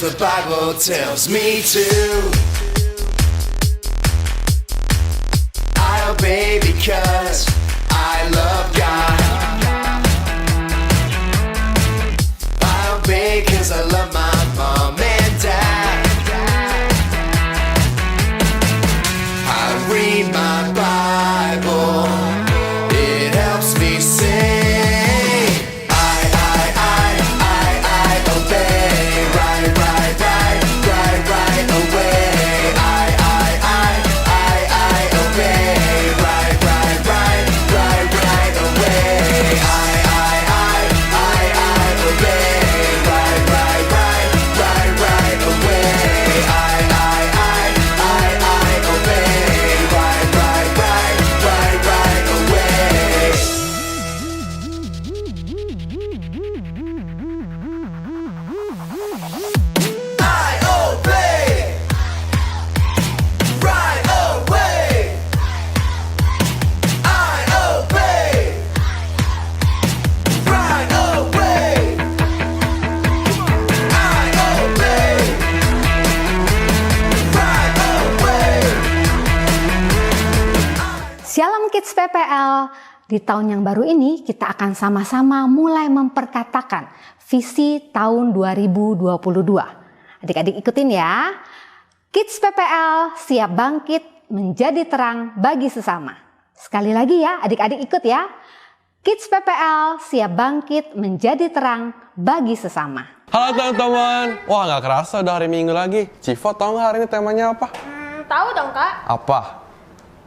the Bible tells me to. I obey because I love God. I obey because I love my mom and dad. I read my Bible, it helps me sing. I obey, right away. I obey, right away. I obey, right away. I obey, right away. I obey, right away. I obey, right away. I obey, right away. Shalom Kids PPL, di tahun yang baru ini kita akan sama-sama mulai memperkatakan visi tahun 2022. Adik-adik ikutin ya. Kids PPL siap bangkit menjadi terang bagi sesama. Sekali lagi ya, adik-adik ikut ya. Kids PPL siap bangkit menjadi terang bagi sesama. Halo teman-teman, wah nggak kerasa udah hari Minggu lagi. Civo tau nggak hari ini temanya apa? Tahu dong kak, Apa?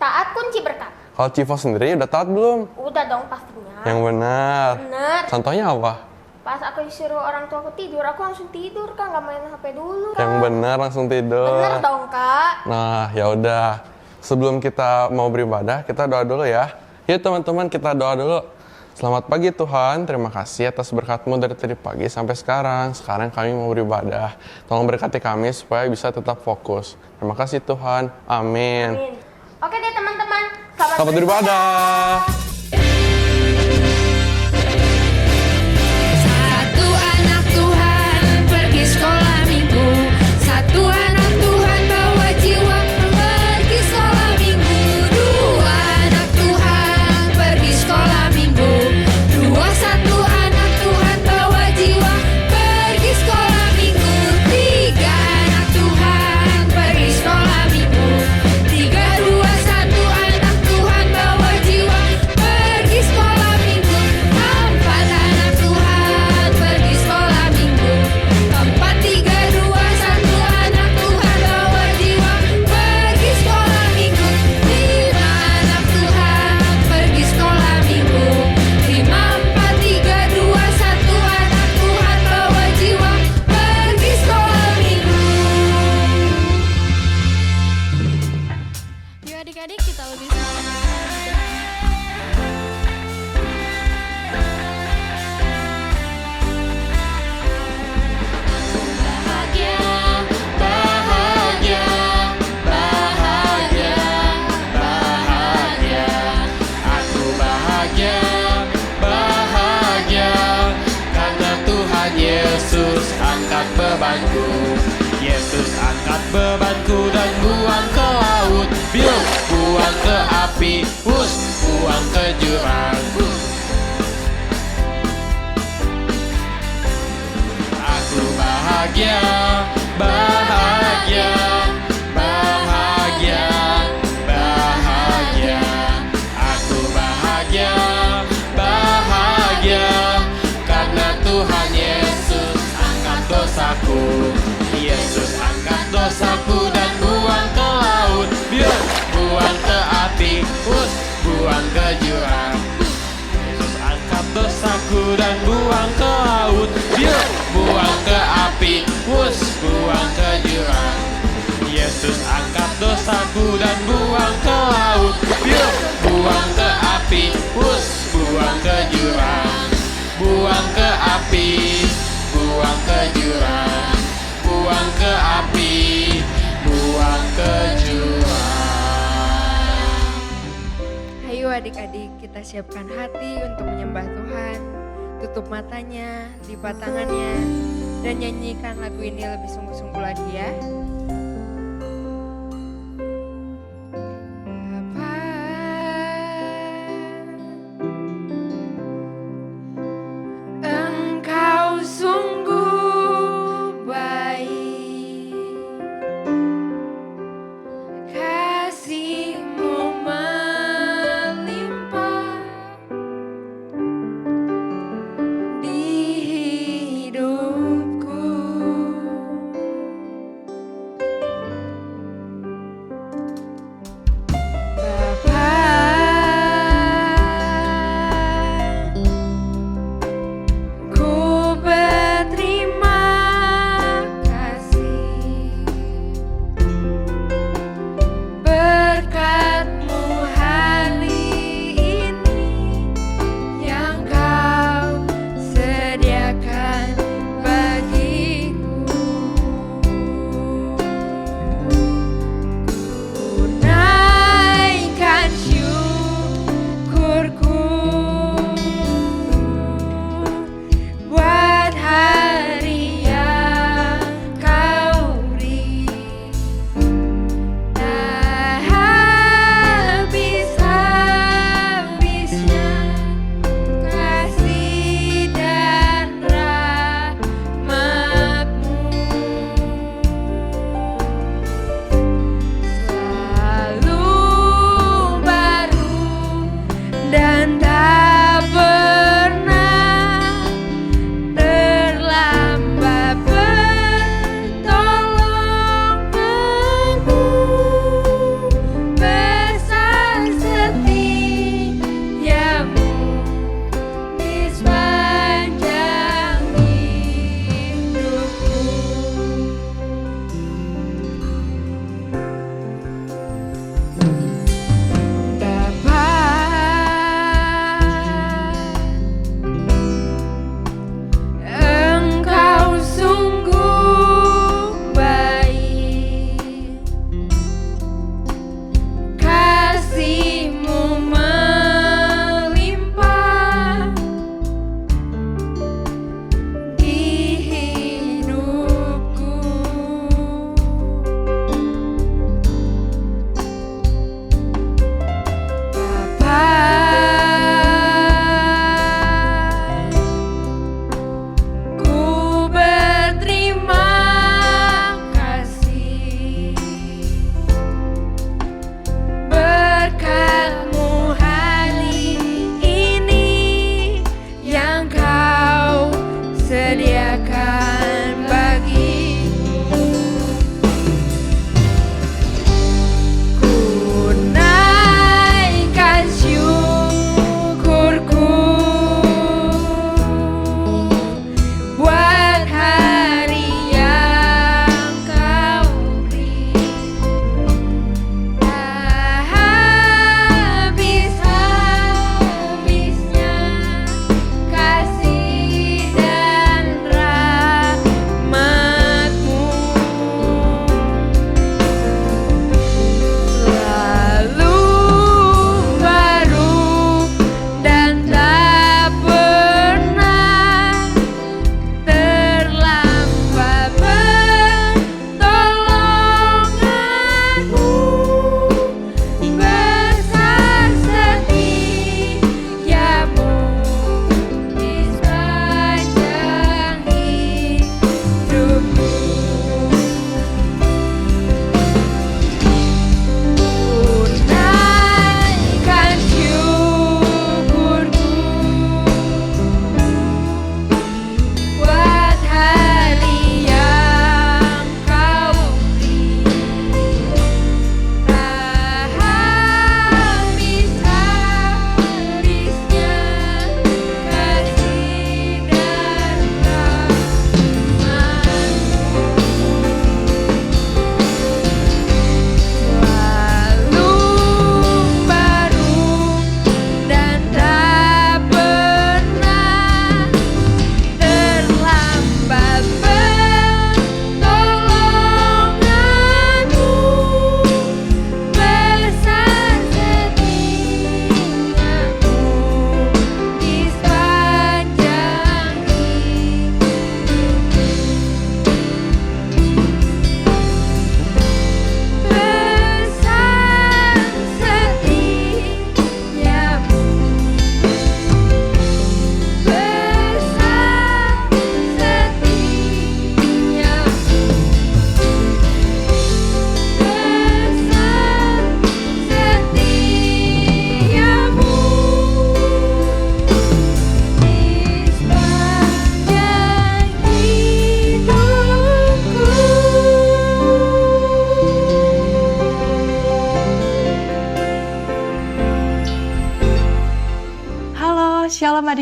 taat kunci berkat. Kalau Civo sendiri udah taat belum? Udah dong pastinya. Yang benar. Bener. Contohnya apa? Pas aku disuruh orang tua aku tidur, aku langsung tidur kak, nggak main HP dulu. Kak. Yang benar langsung tidur. Bener dong kak. Nah ya udah, sebelum kita mau beribadah kita doa dulu ya. Yuk teman-teman kita doa dulu. Selamat pagi Tuhan, terima kasih atas berkat-Mu dari tadi pagi sampai sekarang. Sekarang kami mau beribadah. Tolong berkati kami supaya bisa tetap fokus. Terima kasih Tuhan, amin. Amin. Oke deh teman-teman, Selamat beribadah. Satu anak Tuhan pergi sekolah minggu. Satu anak Tuhan bawa jiwa pergi sekolah minggu. Dua anak Tuhan pergi sekolah minggu. Satu anak Tuhan bawa jiwa pergi sekolah minggu. Tiga anak Tuhan pergi sekolah minggu. Satu anak Tuhan bawa jiwa pergi sekolah minggu. Empat anak Tuhan pergi sekolah minggu. Satu anak Tuhan bawa jiwa pergi sekolah minggu. Lima anak Tuhan pergi sekolah minggu. Satu anak Tuhan bawa jiwa pergi sekolah minggu. Yuk adik-adik kita lebih bahagia, bahagia, bahagia, bahagia. Aku bahagia, bahagia, karena Tuhan Yesus angkat bebanku. Yesus angkat bebanku dan buang ke laut. Biar buang ke api, buang ke jurang. Aku bahagia, bahagia, bahagia, bahagia. Aku bahagia, bahagia, karena Tuhan Yesus angkat dosaku. Yesus angkat dosaku dan buang ke laut. Biar buang ke api, buang ke jurang. Yesus angkat dosaku dan buang ke laut. Biar buang ke api, buang ke jurang. Yesus angkat dosaku dan buang ke laut. Biar buang ke api, buang ke jurang. Buang ke api, buang ke jurang. Buang ke api, buang ke jurang. Ayo adik-adik, kita siapkan hati untuk menyembah Tuhan. tutup matanya, lipat tangannya, dan nyanyikan lagu ini lebih sungguh-sungguh lagi ya. Bapa, Engkau sungguh baik, kasih-Mu melimpah di hidupku.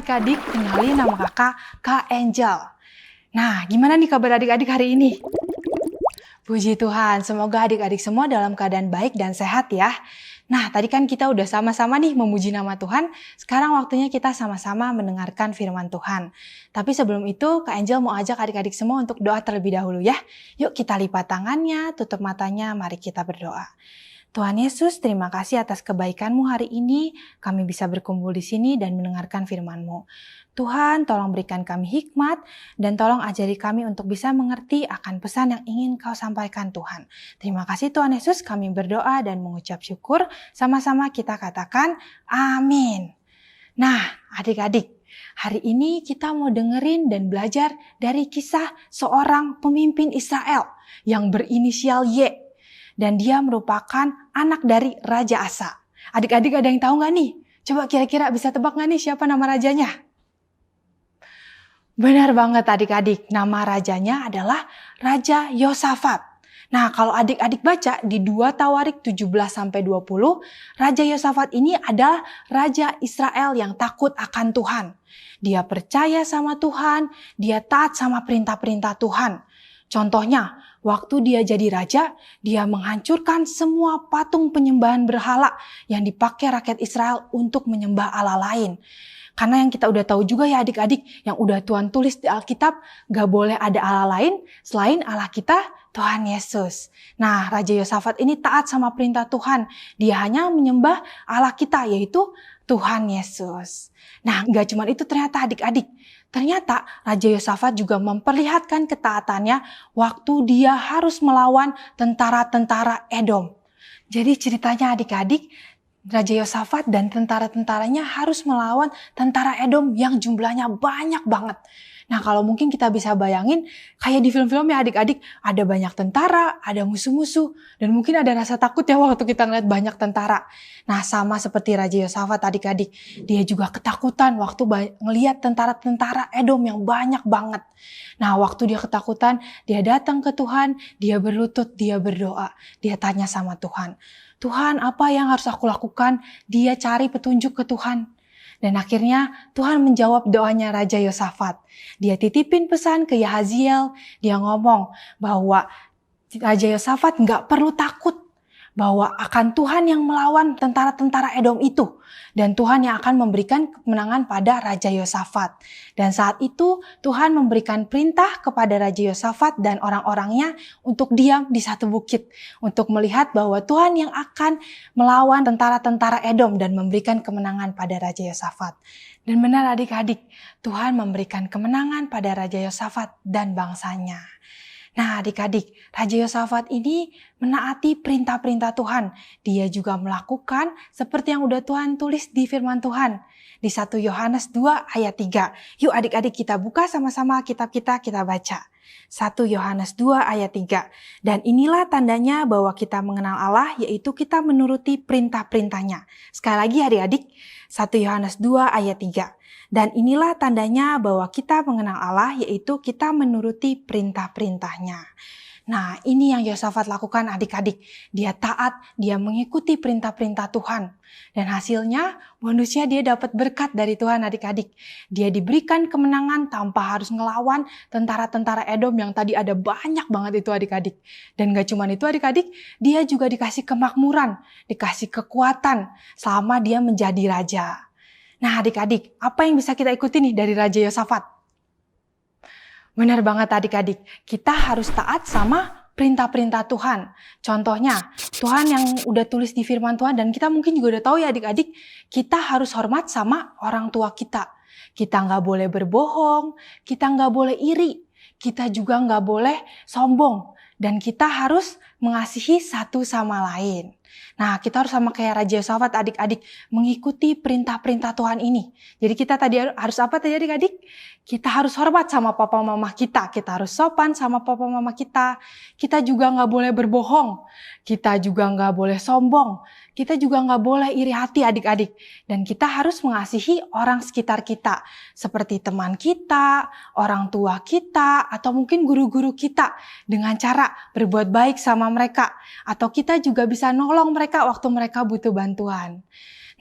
adik-adik, kenalin nama kakak, Kak Angel. Nah, gimana nih kabar adik-adik hari ini? Puji Tuhan, semoga adik-adik semua dalam keadaan baik dan sehat ya. Nah, tadi kan kita udah sama-sama nih memuji nama Tuhan. Sekarang waktunya kita sama-sama mendengarkan firman Tuhan. Tapi sebelum itu, Kak Angel mau ajak adik-adik semua untuk doa terlebih dahulu ya. Yuk kita lipat tangannya, tutup matanya, mari kita berdoa. Tuhan Yesus, terima kasih atas kebaikan-Mu hari ini. Kami bisa berkumpul di sini dan mendengarkan firman-Mu. Tuhan, tolong berikan kami hikmat dan tolong ajari kami untuk bisa mengerti akan pesan yang ingin Kau sampaikan Tuhan. Terima kasih Tuhan Yesus, kami berdoa dan mengucap syukur. Sama-sama kita katakan amin. Nah, adik-adik, hari ini kita mau dengerin dan belajar dari kisah seorang pemimpin Israel yang berinisial Y. Dan dia merupakan anak dari Raja Asa. Adik-adik ada yang tahu nggak nih? Coba kira-kira bisa tebak nggak nih siapa nama rajanya? Benar banget adik-adik, nama rajanya adalah Raja Yosafat. Nah, kalau adik-adik baca di 2 Tawarik 17-20, Raja Yosafat ini adalah Raja Israel yang takut akan Tuhan. Dia percaya sama Tuhan, dia taat sama perintah-perintah Tuhan. Contohnya, waktu dia jadi raja, dia menghancurkan semua patung penyembahan berhala yang dipakai rakyat Israel untuk menyembah Allah lain. Karena yang kita udah tahu juga ya adik-adik, yang udah Tuhan tulis di Alkitab, gak boleh ada Allah lain selain Allah kita, Tuhan Yesus. Nah, Raja Yosafat ini taat sama perintah Tuhan. Dia hanya menyembah Allah kita, yaitu Tuhan Yesus. Nah, gak cuma itu ternyata adik-adik. Ternyata Raja Yosafat juga memperlihatkan ketaatannya waktu dia harus melawan tentara-tentara Edom. Jadi ceritanya adik-adik, Raja Yosafat dan tentara-tentaranya harus melawan tentara Edom yang jumlahnya banyak banget. Nah, kalau mungkin kita bisa bayangin kayak di film-film ya adik-adik, ada banyak tentara, ada musuh-musuh, dan mungkin ada rasa takut ya waktu kita ngeliat banyak tentara. Nah, sama seperti Raja Yosafat adik-adik, dia juga ketakutan waktu ngeliat tentara-tentara Edom yang banyak banget. Nah, waktu dia ketakutan, dia datang ke Tuhan, dia berlutut, dia berdoa, dia tanya sama Tuhan, Tuhan, apa yang harus aku lakukan? Dia cari petunjuk ke Tuhan. Dan akhirnya Tuhan menjawab doanya Raja Yosafat. Dia titipin pesan ke Yahaziel. Dia ngomong bahwa Raja Yosafat nggak perlu takut bahwa akan Tuhan yang melawan tentara-tentara Edom itu. Dan Tuhan yang akan memberikan kemenangan pada Raja Yosafat. Dan saat itu Tuhan memberikan perintah kepada Raja Yosafat dan orang-orangnya untuk diam di satu bukit. Untuk melihat bahwa Tuhan yang akan melawan tentara-tentara Edom dan memberikan kemenangan pada Raja Yosafat. Dan benar adik-adik, Tuhan memberikan kemenangan pada Raja Yosafat dan bangsanya. Nah adik-adik, Raja Yosafat ini menaati perintah-perintah Tuhan. Dia juga melakukan seperti yang udah Tuhan tulis di firman Tuhan. Di 1 Yohanes 2 ayat 3. Yuk adik-adik kita buka sama-sama kitab kita baca. 1 Yohanes 2 ayat 3. Dan inilah tandanya bahwa kita mengenal Allah, yaitu kita menuruti perintah-perintahnya. Sekali lagi adik-adik, 1 Yohanes 2 ayat 3. Dan inilah tandanya bahwa kita mengenal Allah, yaitu kita menuruti perintah-perintahnya. Nah, ini yang Yosafat lakukan adik-adik. Dia taat, dia mengikuti perintah-perintah Tuhan. Dan hasilnya, bonusnya dia dapat berkat dari Tuhan adik-adik. Dia diberikan kemenangan tanpa harus ngelawan tentara-tentara Edom yang tadi ada banyak banget itu adik-adik. Dan gak cuma itu adik-adik, dia juga dikasih kemakmuran, dikasih kekuatan selama dia menjadi raja. Nah adik-adik, apa yang bisa kita ikuti nih dari Raja Yosafat? Benar banget adik-adik, kita harus taat sama perintah-perintah Tuhan. Contohnya, Tuhan yang udah tulis di firman Tuhan dan kita mungkin juga udah tahu ya adik-adik, kita harus hormat sama orang tua kita. Kita nggak boleh berbohong, kita nggak boleh iri, kita juga nggak boleh sombong. Dan kita harus mengasihi satu sama lain. Nah, kita harus sama kayak Raja Yosafat adik-adik, mengikuti perintah-perintah Tuhan ini. Jadi kita tadi harus apa tadi adik-adik? Kita harus hormat sama papa mama kita. Kita harus sopan sama papa mama kita. Kita juga nggak boleh berbohong. Kita juga nggak boleh sombong. Kita juga nggak boleh iri hati adik-adik. Dan kita harus mengasihi orang sekitar kita. Seperti teman kita, orang tua kita, atau mungkin guru-guru kita. Dengan cara berbuat baik sama mereka. Atau kita juga bisa nolong mereka waktu mereka butuh bantuan.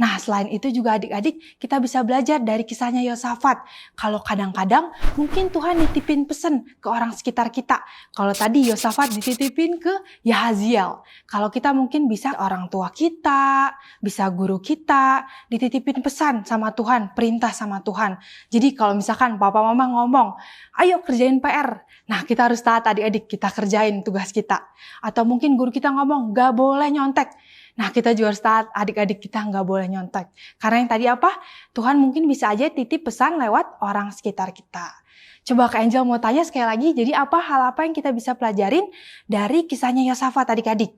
Nah, selain itu juga adik-adik kita bisa belajar dari kisahnya Yosafat. Kalau kadang-kadang mungkin Tuhan nitipin pesan ke orang sekitar kita. Kalau tadi Yosafat dititipin ke Yahaziel. Kalau kita mungkin bisa orang tua kita, bisa guru kita, dititipin pesan sama Tuhan, perintah sama Tuhan. Jadi kalau misalkan papa mama ngomong, ayo kerjain PR. Nah, kita harus taat adik-adik, kita kerjain tugas kita. Atau mungkin guru kita ngomong, gak boleh nyontek. Nah, kita juga harus taat adik-adik kita nggak boleh nyontek. Karena yang tadi apa? Tuhan mungkin bisa aja titip pesan lewat orang sekitar kita. Coba Kak Angel mau tanya sekali lagi, jadi hal apa yang kita bisa pelajarin dari kisahnya Yosafat adik-adik?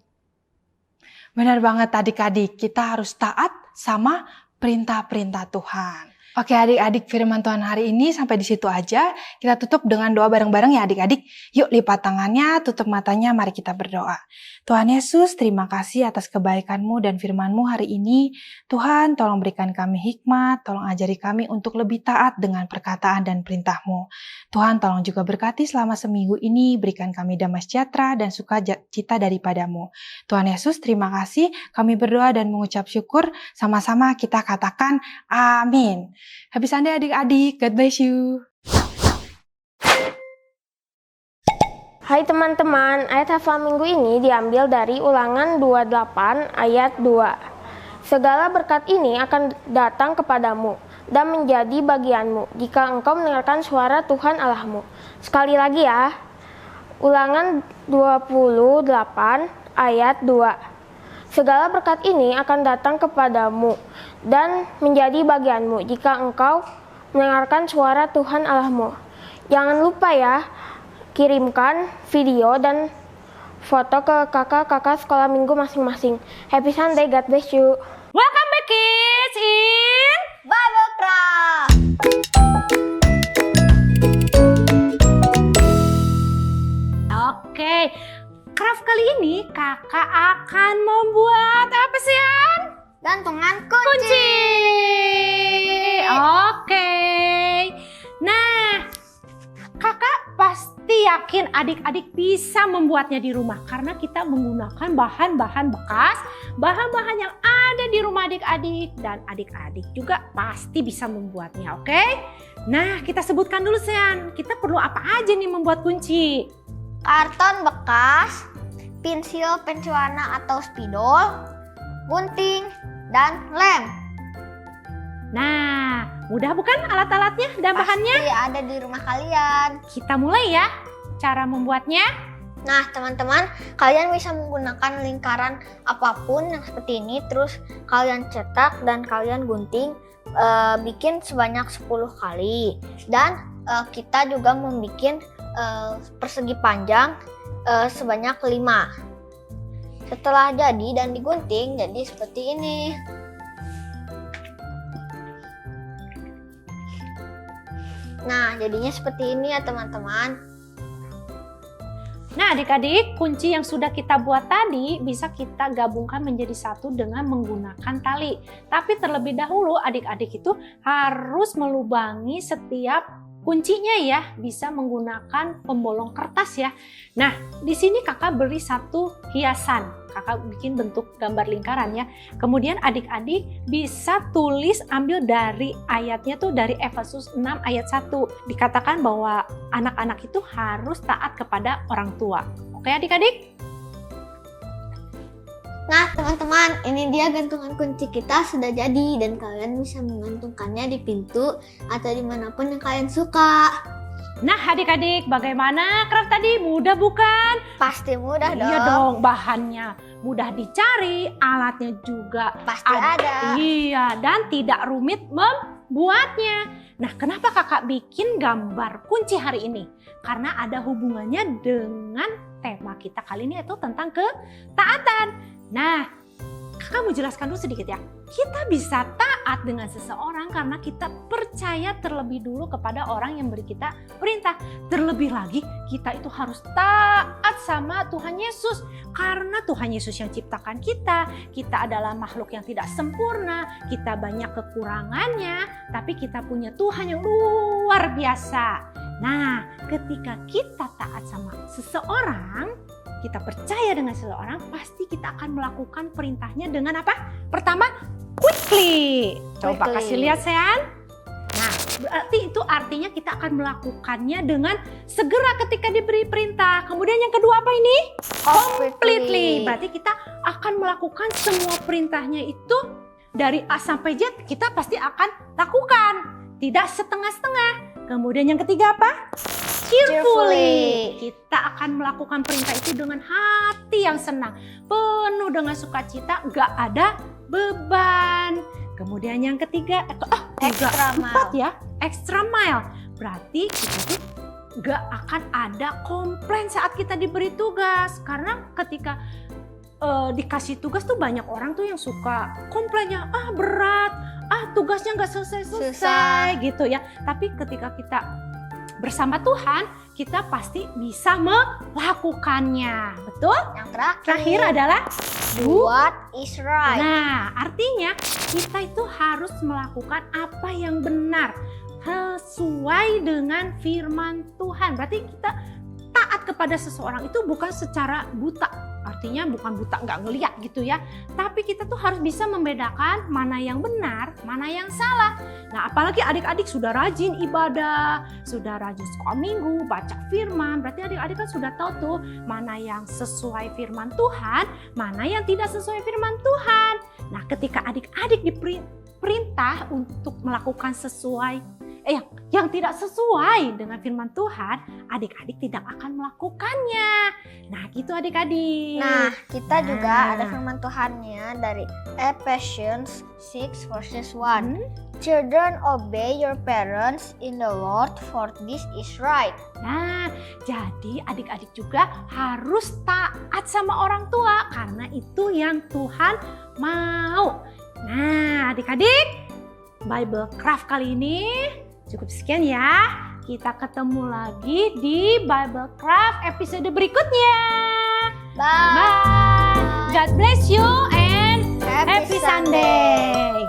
Benar banget adik-adik, kita harus taat sama perintah-perintah Tuhan. Oke adik-adik, firman Tuhan hari ini sampai di situ aja. Kita tutup dengan doa bareng-bareng ya adik-adik. Yuk lipat tangannya, tutup matanya, mari kita berdoa. Tuhan Yesus, terima kasih atas kebaikan-Mu dan firman-Mu hari ini. Tuhan, tolong berikan kami hikmat, tolong ajari kami untuk lebih taat dengan perkataan dan perintah-Mu. Tuhan, tolong juga berkati selama seminggu ini, berikan kami damai sejahtera dan sukacita daripada-Mu. Tuhan Yesus, terima kasih. Kami berdoa dan mengucap syukur. Sama-sama kita katakan amin. Happy Sunday adik-adik, God bless you. Hai teman-teman, ayat hafal minggu ini diambil dari Ulangan 28 ayat 2. Segala berkat ini akan datang kepadamu dan menjadi bagianmu jika engkau mendengarkan suara Tuhan Allahmu. Sekali lagi ya, Ulangan 28 ayat 2. Segala berkat ini akan datang kepadamu dan menjadi bagianmu jika engkau mendengarkan suara Tuhan Allahmu. Jangan lupa ya, kirimkan video dan foto ke kakak-kakak sekolah minggu masing-masing. Happy Sunday, God bless you. Welcome back kids in Bible Craft. Oke, craft kali ini kakak akan membuat apa sih, An? Gantungan kunci. Oke. Nah, kakak pasti yakin adik-adik bisa membuatnya di rumah karena kita menggunakan bahan-bahan bekas, bahan-bahan yang ada di rumah adik-adik dan adik-adik juga pasti bisa membuatnya, oke? Nah, kita sebutkan dulu Sian, kita perlu apa aja nih membuat kunci? Karton bekas, pensil warna atau spidol, gunting, dan lem. Nah, mudah bukan alat-alatnya dan bahannya? Pasti ada di rumah kalian. Kita mulai ya cara membuatnya. Nah teman-teman, kalian bisa menggunakan lingkaran apapun yang seperti ini. Terus kalian cetak dan kalian gunting, bikin sebanyak 10 kali. Dan kita juga membuat persegi panjang sebanyak 5. Setelah jadi dan digunting, jadi seperti ini. Nah, jadinya seperti ini ya teman-teman. Nah adik-adik, kunci yang sudah kita buat tadi bisa kita gabungkan menjadi satu dengan menggunakan tali. Tapi terlebih dahulu adik-adik itu harus melubangi setiap kuncinya ya, bisa menggunakan pembolong kertas ya. Nah, di sini kakak beri satu hiasan. Kakak bikin bentuk gambar lingkaran ya. Kemudian adik-adik bisa tulis, ambil dari ayatnya tuh dari Efesus 6 ayat 1. Dikatakan bahwa anak-anak itu harus taat kepada orang tua. Oke adik-adik? Nah teman-teman, ini dia gantungan kunci kita sudah jadi. Dan kalian bisa menggantungkannya di pintu atau dimanapun yang kalian suka. Nah adik-adik, bagaimana craft tadi? Mudah bukan? Pasti mudah dong. Iya dong, bahannya mudah dicari, alatnya juga Pasti ada. Iya, dan tidak rumit membuatnya. Nah, kenapa kakak bikin gambar kunci hari ini? Karena ada hubungannya dengan tema kita kali ini, yaitu tentang ketaatan. Nah, kakak mau jelaskan dulu sedikit ya. Kita bisa taat dengan seseorang karena kita percaya terlebih dulu kepada orang yang beri kita perintah. Terlebih lagi, kita itu harus taat sama Tuhan Yesus. Karena Tuhan Yesus yang ciptakan kita. Kita adalah makhluk yang tidak sempurna. Kita banyak kekurangannya. Tapi kita punya Tuhan yang luar biasa. Nah, ketika kita taat sama seseorang, kita percaya dengan seseorang, pasti kita akan melakukan perintahnya dengan apa? Pertama, quick quickly. Coba Quickly. kasih lihat, Sean. Nah, berarti itu artinya kita akan melakukannya dengan segera ketika diberi perintah. Kemudian yang kedua apa ini? Completely. Berarti kita akan melakukan semua perintahnya itu dari A sampai Z, kita pasti akan lakukan. Tidak setengah-setengah. Kemudian yang ketiga apa? Cheerfully. Kita akan melakukan perintah itu dengan hati yang senang, penuh dengan sukacita, gak ada beban. Kemudian yang ketiga, Extra empat mile. ya, extra mile. Berarti kita tuh gak akan ada komplain saat kita diberi tugas. Karena ketika dikasih tugas tuh banyak orang tuh yang suka komplainnya, berat, tugasnya gak selesai-selesai gitu ya. Tapi ketika kita bersama Tuhan, kita pasti bisa melakukannya. Betul? Yang Terakhir adalah what is right. Nah, artinya kita itu harus melakukan apa yang benar sesuai dengan firman Tuhan. Berarti kita taat kepada seseorang itu bukan secara buta. Artinya bukan buta nggak ngeliat gitu ya. Tapi kita tuh harus bisa membedakan mana yang benar, mana yang salah. Nah, apalagi adik-adik sudah rajin ibadah, sudah rajin sekolah minggu, baca firman. Berarti adik-adik kan sudah tahu tuh mana yang sesuai firman Tuhan, mana yang tidak sesuai firman Tuhan. Nah, ketika adik-adik diperintah untuk melakukan yang tidak sesuai dengan firman Tuhan, adik-adik tidak akan melakukannya. Nah, gitu adik-adik. Nah, kita juga ada firman Tuhannya dari Ephesians 6 verses 1. Children, obey your parents in the Lord, for this is right. Nah, jadi adik-adik juga harus taat sama orang tua karena itu yang Tuhan mau. Nah, adik-adik, Bible Craft kali ini cukup sekian ya. Kita ketemu lagi di Bible Craft episode berikutnya. Bye. Bye. God bless you and Happy happy Sunday.